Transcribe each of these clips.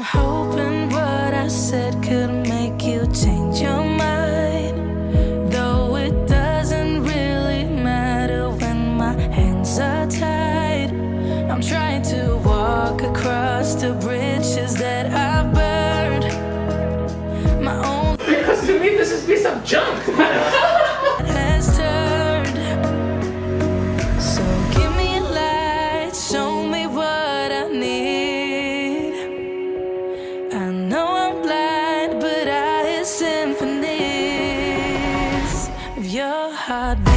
hoping what I said could make you change your mind, though it doesn't really matter when my hands are tied. I'm trying to walk across the bridges that I've burned. My own Because to me this is a piece of junk. has turned. So give me a light, show me what I need. I know I'm blind, but I hear symphonies of your heartbeat.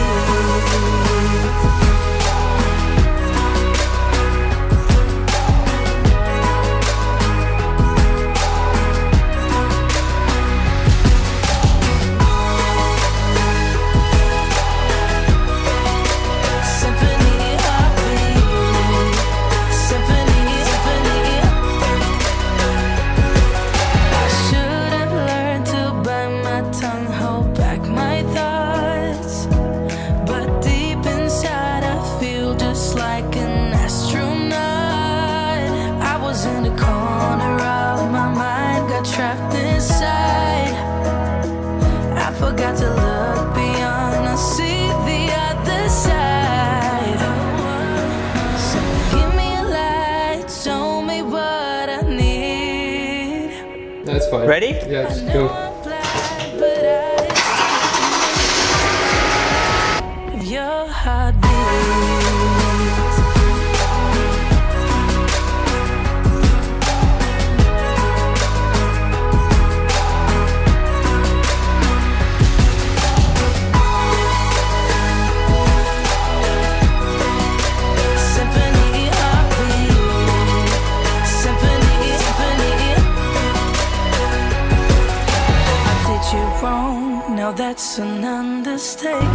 Trapped inside, I forgot to look beyond. I see the other side. So give me a light, show me what I need. That's fine. Ready? Yes, go. Your heartbeat. Now that's an understatement.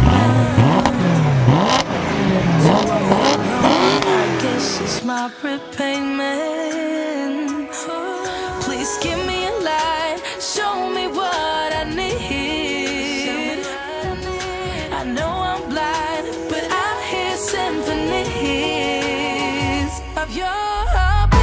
I guess it's my repayment. Please give me a light, show me what I need. I know I'm blind, but I hear symphonies of your heartbeat.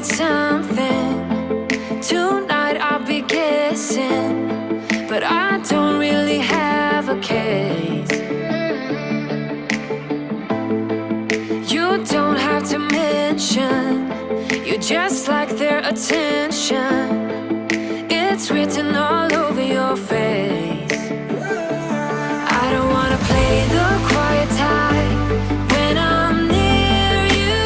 Something tonight I'll be guessing, but I don't really have a case. You don't have to mention, you just like their attention. It's written all over your face. I don't wanna play the quiet type when I'm near you,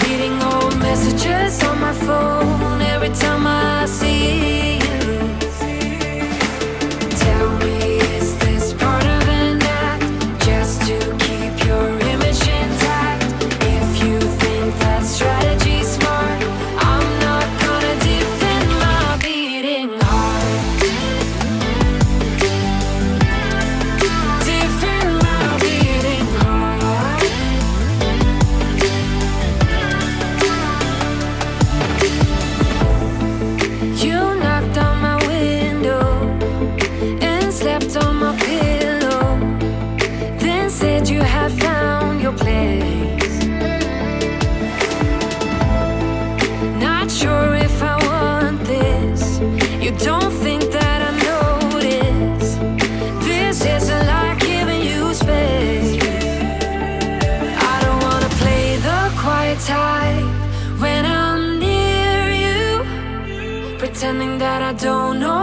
reading old messages on my phone every time I see you. Tell me, is this part of an act, just to keep your image intact? If you think that strategy's smart, I'm not gonna defend my beating heart. Defend my beating heart. You knocked on my window and slept on my pillow, then said you had found your place. Not sure if I want this. You don't think that I notice. This isn't like giving you space. I don't wanna play the quiet type when I'm near you, pretending that I don't know